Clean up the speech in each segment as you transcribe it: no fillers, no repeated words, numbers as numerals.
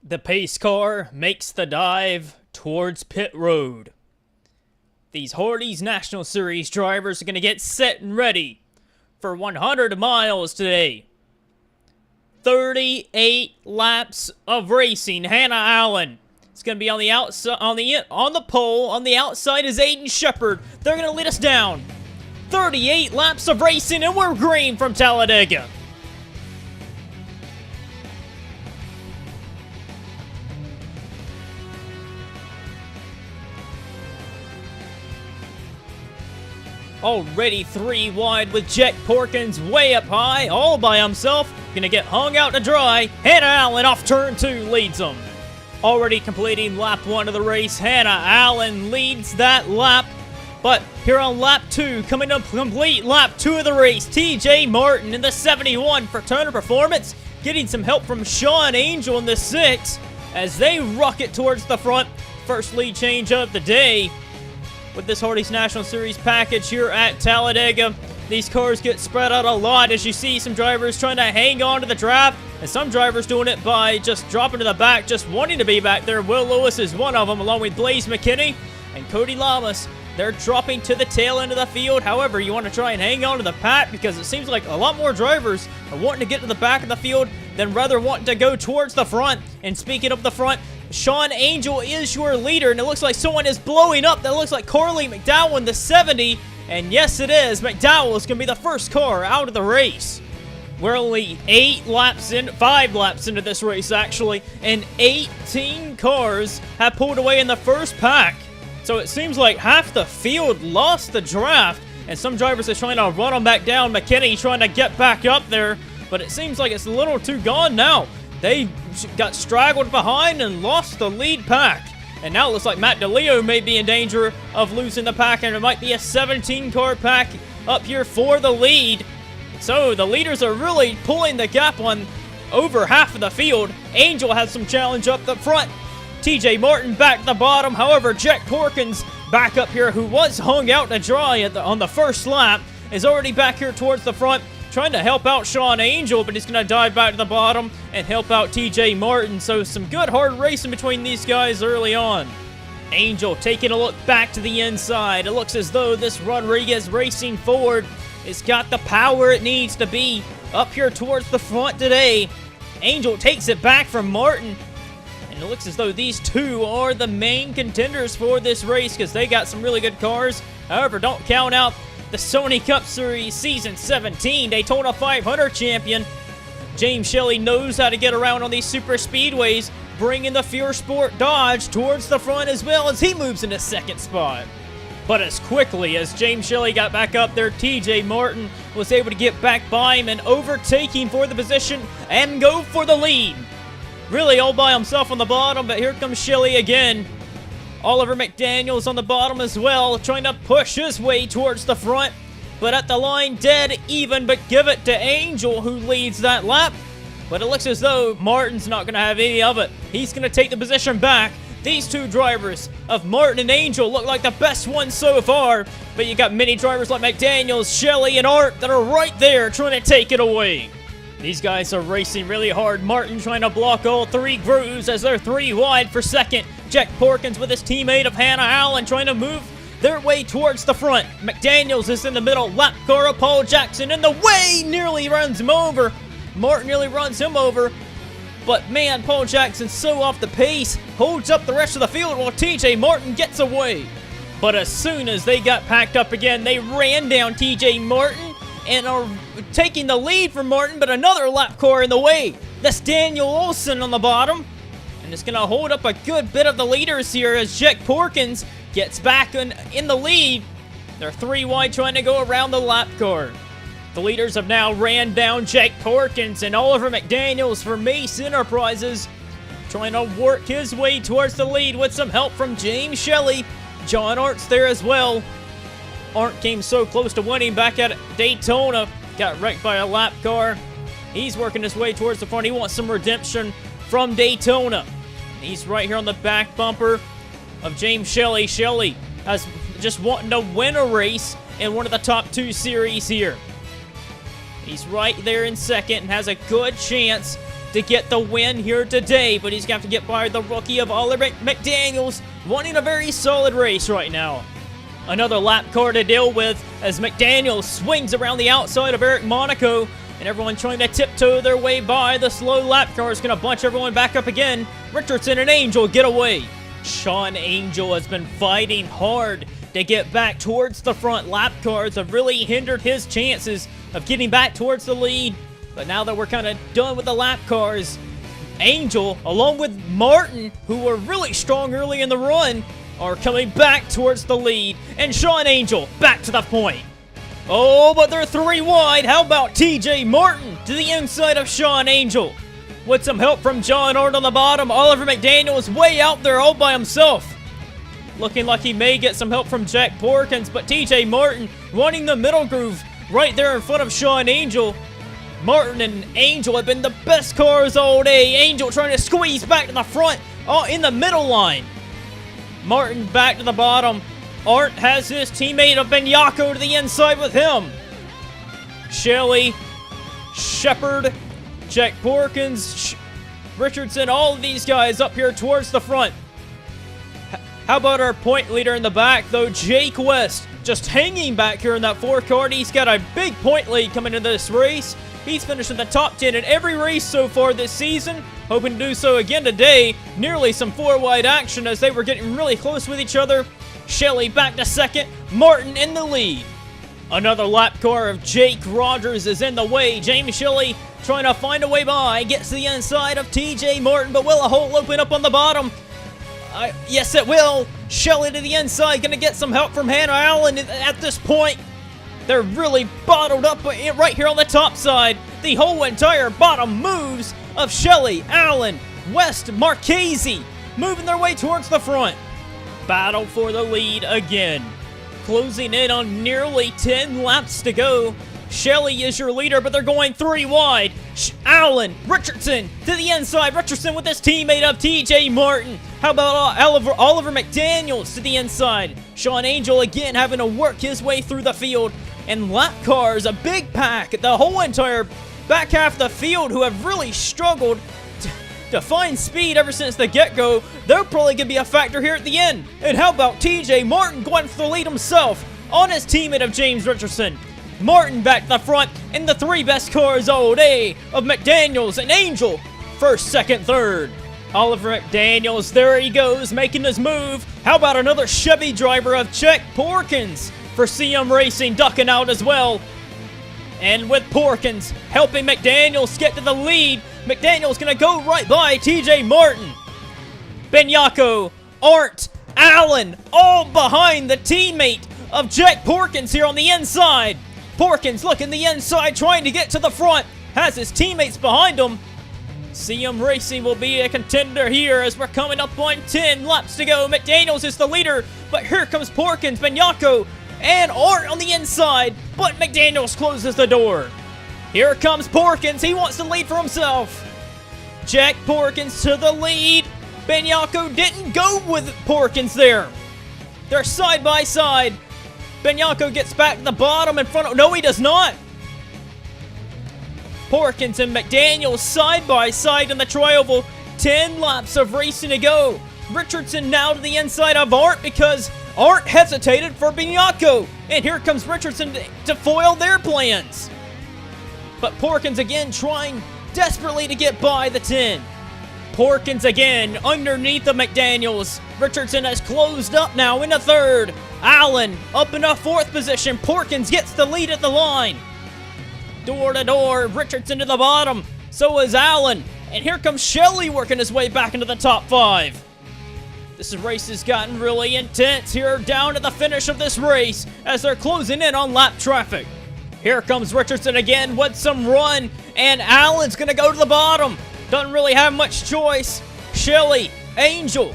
The pace car makes the dive towards pit road. These Hardee's National Series drivers are going to get set and ready for 100 miles today. 38 laps of racing. Hannah Allen is going to be on the outside, on the pole. On the outside is Aiden Shepard. They're going to lead us down. 38 laps of racing, and we're green from Talladega. Already 3 wide with Jack Porkins way up high, all by himself. Gonna get hung out to dry. Hannah Allen off turn 2 leads them. Already completing lap 1 of the race. Hannah Allen leads that lap. But here on lap 2, coming to complete lap 2 of the race, TJ Martin in the 71 for Turner Performance. Getting some help from Sean Angel in the 6 as they rocket towards the front. First lead change of the day. With this Hardee's National Series package here at Talladega, these cars get spread out a lot as you see some drivers trying to hang on to the draft, and some drivers doing it by just dropping to the back, just wanting to be back there. Will Lewis is one of them, along with Blaze McKinney and Cody Lamas. They're dropping to the tail end of the field. However, you want to try and hang on to the pack because it seems like a lot more drivers are wanting to get to the back of the field than rather wanting to go towards the front. And speaking of the front, Sean Angel is your leader, and it looks like someone is blowing up. That looks like Carly McDowell in the 70, and yes it is. McDowell is going to be the first car out of the race. We're only 5 laps into this race actually, and 18 cars have pulled away in the first pack. So it seems like half the field lost the draft, and some drivers are trying to run them back down. McKinney trying to get back up there, but it seems like it's a little too gone now. They got straggled behind and lost the lead pack. And now it looks like Matt DeLeo may be in danger of losing the pack, and it might be a 17-car pack up here for the lead. So the leaders are really pulling the gap on over half of the field. Angel has some challenge up the front. TJ Martin back at the bottom. However, Jack Porkins back up here, who was hung out to dry on the first lap, is already back here towards the front, trying to help out Sean Angel, but he's going to dive back to the bottom and help out TJ Martin. So some good hard racing between these guys early on. Angel taking a look back to the inside. It looks as though this Rodriguez Racing Ford has got the power it needs to be up here towards the front today. Angel takes it back from Martin, and it looks as though these two are the main contenders for this race because they got some really good cars. However, don't count out the Sony Cup Series Season 17 Daytona 500 champion. James Shelley knows how to get around on these super speedways, bringing the Fear Sport Dodge towards the front as well as he moves into second spot. But as quickly as James Shelley got back up there, TJ Martin was able to get back by him and overtaking for the position and go for the lead. Really all by himself on the bottom, but here comes Shelley again. Oliver McDaniel's on the bottom as well, trying to push his way towards the front. But at the line, dead even, but give it to Angel, who leads that lap. But it looks as though Martin's not going to have any of it. He's going to take the position back. These two drivers of Martin and Angel look like the best ones so far. But you got many drivers like McDaniels, Shelley, and Art that are right there trying to take it away. These guys are racing really hard. Martin trying to block all 3 grooves as they're 3 wide for second. Jack Porkins with his teammate of Hannah Allen trying to move their way towards the front. McDaniels is in the middle. Lap car of Paul Jackson in the way. Nearly runs him over. Martin nearly runs him over. But man, Paul Jackson's so off the pace. Holds up the rest of the field while TJ Martin gets away. But as soon as they got packed up again, they ran down TJ Martin and are taking the lead from Martin, but another lap car in the way. That's Daniel Olson on the bottom. And it's going to hold up a good bit of the leaders here as Jack Porkins gets back in the lead. They're 3 wide trying to go around the lap car. The leaders have now ran down Jack Porkins, and Oliver McDaniels for Mace Enterprises trying to work his way towards the lead with some help from James Shelley. John Art's there as well. Art came so close to winning back at Daytona. Got wrecked by a lap car. He's working his way towards the front. He wants some redemption from Daytona. He's right here on the back bumper of James Shelley. Shelley has just wanting to win a race in one of the top 2 series here. He's right there in second and has a good chance to to get the win here today, but he's going to have to get by the rookie of Oliver McDaniels, running a very solid race right now. Another lap car to deal with as McDaniels swings around the outside of Eric Monaco, and everyone trying to tiptoe their way by. The slow lap car is going to bunch everyone back up again. Richardson and Angel get away. Sean Angel has been fighting hard to get back towards the front. Lap cars have really hindered his chances of getting back towards the lead. But now that we're kind of done with the lap cars, Angel, along with Martin, who were really strong early in the run, are coming back towards the lead. And Sean Angel back to the point. Oh, but they're 3 wide. How about TJ Martin to the inside of Sean Angel? With some help from John Art on the bottom, Oliver McDaniel is way out there all by himself. Looking like he may get some help from Jack Porkins, but TJ Martin running the middle groove right there in front of Sean Angel. Martin and Angel have been the best cars all day. Angel trying to squeeze back to the front, in the middle line. Martin back to the bottom. Art has his teammate of Benyako to the inside with him. Shelley, Shepard, Jack Porkins, Richardson, all of these guys up here towards the front. How about our point leader in the back, though, Jake West, just hanging back here in that 4 car. He's got a big point lead coming into this race. He's finished in the top 10 in every race so far this season, hoping to do so again today. Nearly some 4-wide action as they were getting really close with each other. Shelley back to second, Martin in the lead. Another lap car of Jake Rogers is in the way. James Shelley trying to find a way by, gets to the inside of TJ Martin, but will a hole open up on the bottom? Yes, it will. Shelley to the inside, going to get some help from Hannah Allen at this point. They're really bottled up right here on the top side. The whole entire bottom moves of Shelley, Allen, West, Marchese moving their way towards the front. Battle for the lead again. Closing in on nearly 10 laps to go. Shelley is your leader, but they're going 3 wide. Allen, Richardson to the inside. Richardson with his teammate of TJ Martin. How about Oliver McDaniels to the inside? Sean Angel again having to work his way through the field. And lap cars, a big pack. The whole entire back half of the field who have really struggled to find speed ever since the get-go. They're probably going to be a factor here at the end. And how about TJ Martin going for the lead himself on his teammate of James Richardson? Martin back to the front in the 3 best cars all day of McDaniels and Angel. First, second, third. Oliver McDaniels, there he goes, making his move. How about another Chevy driver of Jack Porkins for CM Racing, ducking out as well. And with Porkins helping McDaniels get to the lead, McDaniels going to go right by TJ Martin. Benyako, Art, Allen, all behind the teammate of Jack Porkins here on the inside. Porkins looking the inside, trying to get to the front. Has his teammates behind him. CM Racing will be a contender here as we're coming up on 10 laps to go. McDaniels is the leader, but here comes Porkins, Benyako, and Art on the inside, but McDaniels closes the door. Here comes Porkins. He wants to lead for himself. Jack Porkins to the lead. Benyako didn't go with Porkins there. They're side by side. Benyako gets back to the bottom in front of... No, he does not. Porkins and McDaniels side by side in the tri-oval. 10 laps of racing to go. Richardson now to the inside of Art because Art hesitated for Benyako. And here comes Richardson to foil their plans. But Porkins again trying desperately to get by the 10. Porkins again underneath the McDaniels. Richardson has closed up now in the third. Allen up in a 4th position. Porkins gets the lead at the line. Door to door, Richardson to the bottom. So is Allen. And here comes Shelley working his way back into the top 5. This race has gotten really intense here down to the finish of this race as they're closing in on lap traffic. Here comes Richardson again with some run, and Allen's going to go to the bottom. Doesn't really have much choice. Shelley, Angel,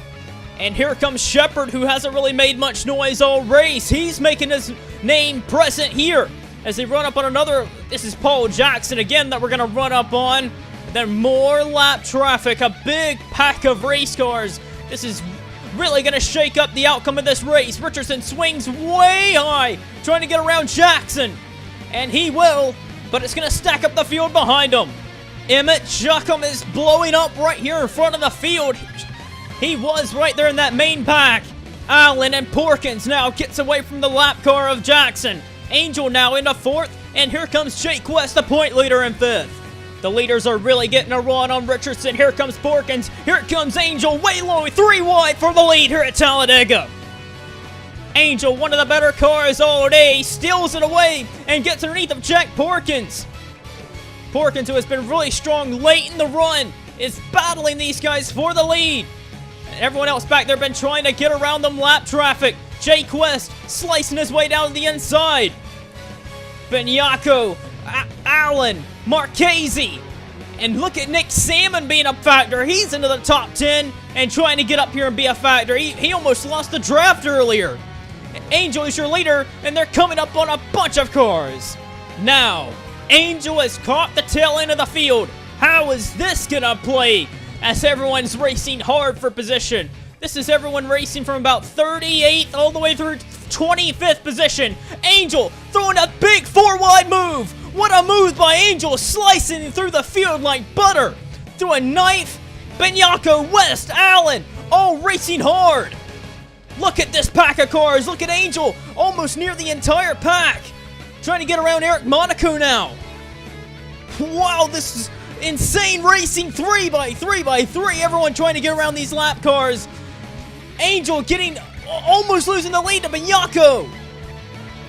and here comes Shepard, who hasn't really made much noise all race. He's making his name present here as they run up on another. This is Paul Jackson again that we're going to run up on. Then more lap traffic, a big pack of race cars. This is really going to shake up the outcome of this race. Richardson swings way high, trying to get around Jackson. And he will, but it's going to stack up the field behind him. Emmett Juckham is blowing up right here in front of the field. He was right there in that main pack. Allen and Porkins now gets away from the lap car of Jackson. Angel now into 4th, and here comes Jake West, the point leader, in 5th. The leaders are really getting a run on Richardson. Here comes Porkins. Here comes Angel, way low, 3 wide for the lead here at Talladega. Angel, one of the better cars all day, steals it away and gets underneath of Jack Porkins. Porkins, who has been really strong late in the run, is battling these guys for the lead. And everyone else back there been trying to get around them lap traffic. Jake West slicing his way down to the inside. Benyako, Allen, Marchese, and look at Nick Salmon being a factor. He's into the top 10 and trying to get up here and be a factor. He almost lost the draft earlier. Angel is your leader, and they're coming up on a bunch of cars. Now, Angel has caught the tail end of the field. How is this gonna play as everyone's racing hard for position? This is everyone racing from about 38th all the way through 25th position. Angel throwing a big 4-wide move. What a move by Angel, slicing through the field like butter. Through a knife, Benyako, West, Allen, all racing hard. Look at this pack of cars. Look at Angel, almost near the entire pack. Trying to get around Eric Monaco now. Wow, this is insane racing. 3 by 3 by 3. Everyone trying to get around these lap cars. Angel getting, almost losing the lead to Benyako.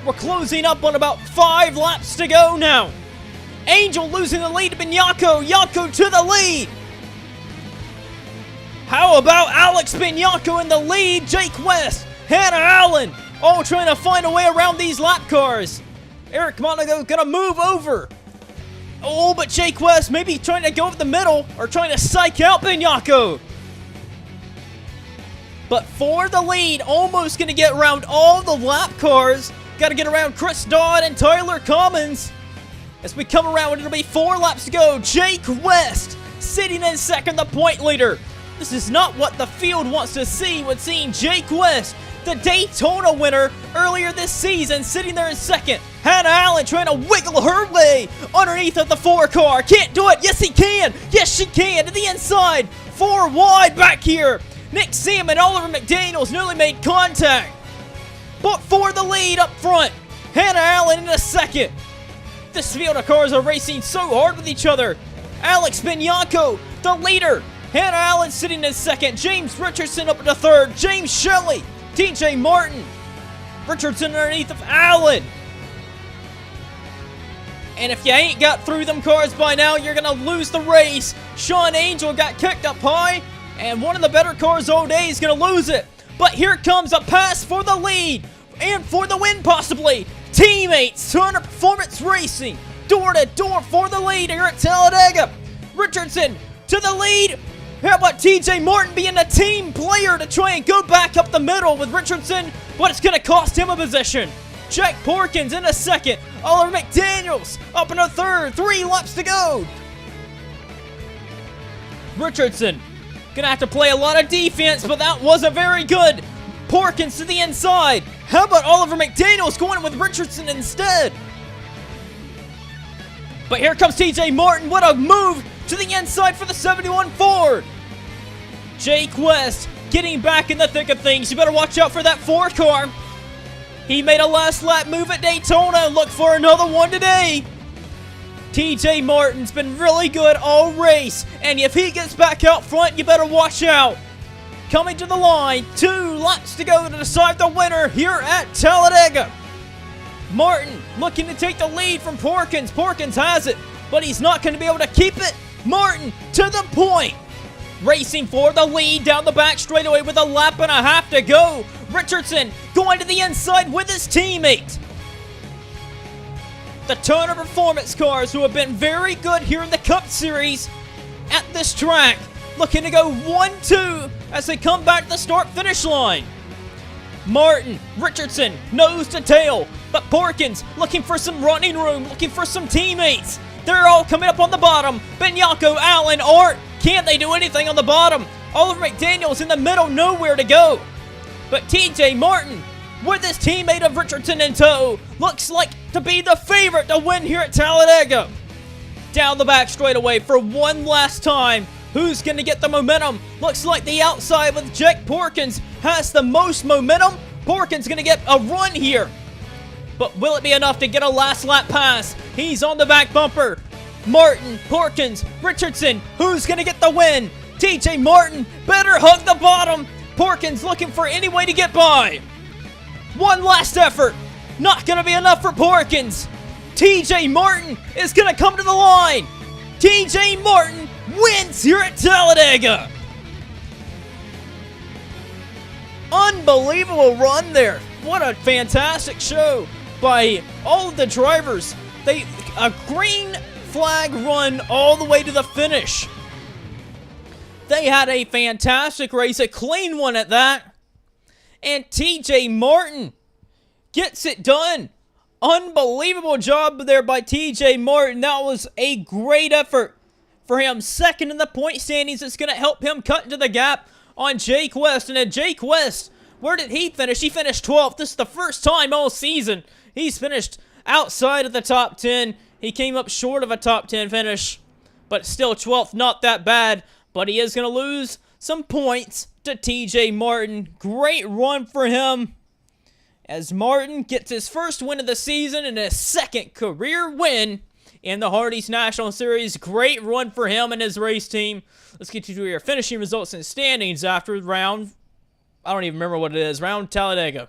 We're closing up on about 5 laps to go now. Angel losing the lead to Benyako. Yako to the lead. How about Alex Benyako in the lead? Jake West, Hannah Allen, all trying to find a way around these lap cars. Eric Monaco gonna move over. Oh, but Jake West maybe trying to go over the middle or trying to psych out Benyako. But for the lead, almost gonna get around all the lap cars. Gotta get around Chris Dodd and Tyler Commons. As we come around, it'll be 4 laps to go. Jake West sitting in second, the point leader. This is not what the field wants to see when seeing Jake West, the Daytona winner earlier this season, sitting there in second. Hannah Allen trying to wiggle her way underneath of the 4 car. Can't do it. Yes, he can. Yes, she can. To the inside. 4 wide back here. Nick Salmon, Oliver McDaniels nearly made contact. But for the lead up front, Hannah Allen in a second. This field of cars are racing so hard with each other. Alex Benyako, the leader. Hannah Allen sitting in second. James Richardson up into 3rd. James Shelley. TJ Martin. Richardson underneath of Allen. And if you ain't got through them cars by now, you're going to lose the race. Sean Angel got kicked up high, and one of the better cars all day is going to lose it. But here comes a pass for the lead, and for the win possibly. Teammates, Turner Performance Racing, door to door for the lead here at Talladega. Richardson to the lead. How about TJ Martin being a team player to try and go back up the middle with Richardson, but it's going to cost him a position. Jack Porkins in a second. Oliver McDaniels up in a 3rd. 3 laps to go. Richardson gonna have to play a lot of defense, but that wasn't very good. Porkins to the inside. How about Oliver McDaniels going with Richardson instead? But here comes TJ Martin. What a move to the inside for the 71 Ford. Jake West getting back in the thick of things. You better watch out for that 4 car. He made a last lap move at Daytona. Look for another one today. TJ Martin's been really good all race, and if he gets back out front, you better watch out. Coming to the line, 2 laps to go to decide the winner here at Talladega. Martin looking to take the lead from Porkins. Porkins has it, but he's not going to be able to keep it. Martin to the point. Racing for the lead down the back straightaway with a lap and a half to go. Richardson going to the inside with his teammate. The Turner Performance cars, who have been very good here in the Cup Series at this track, looking to go 1-2 as they come back to the start-finish line. Martin, Richardson, nose to tail, but Porkins looking for some running room, looking for some teammates. They're all coming up on the bottom. Benyako, Allen, Art, can't they do anything on the bottom? Oliver McDaniels in the middle, nowhere to go. But TJ Martin, with his teammate of Richardson in tow, looks like to be the favorite to win here at Talladega. down the back straightaway for one last time. Who's going to get the momentum? Looks like the outside with Jake Porkins has the most momentum. Porkins going to get a run here. But will it be enough to get a last lap pass? He's on the back bumper. Martin, Porkins, Richardson. Who's going to get the win? TJ Martin better hug the bottom. Porkins looking for any way to get by. One last effort. Not going to be enough for Porkins. TJ Martin is going to come to the line. TJ Martin wins here at Talladega. Unbelievable run there. What a fantastic show by all of the drivers. A green flag run all the way to the finish. They had a fantastic race, a clean one at that. And TJ Martin gets it done. Unbelievable job there by TJ Martin. That was a great effort for him. Second in the point standings. It's going to help him cut into the gap on Jake West. And Jake West, where did he finish? He finished 12th. This is the first time all season he's finished outside of the top 10. He came up short of a top 10 finish, but still 12th. Not that bad, but he is going to lose some points to TJ Martin. Great run for him, as Martin gets his first win of the season and his second career win in the Hardee's National Series. Great run for him and his race team. Let's get you to your finishing results and standings after round, I don't even remember what it is, round Talladega.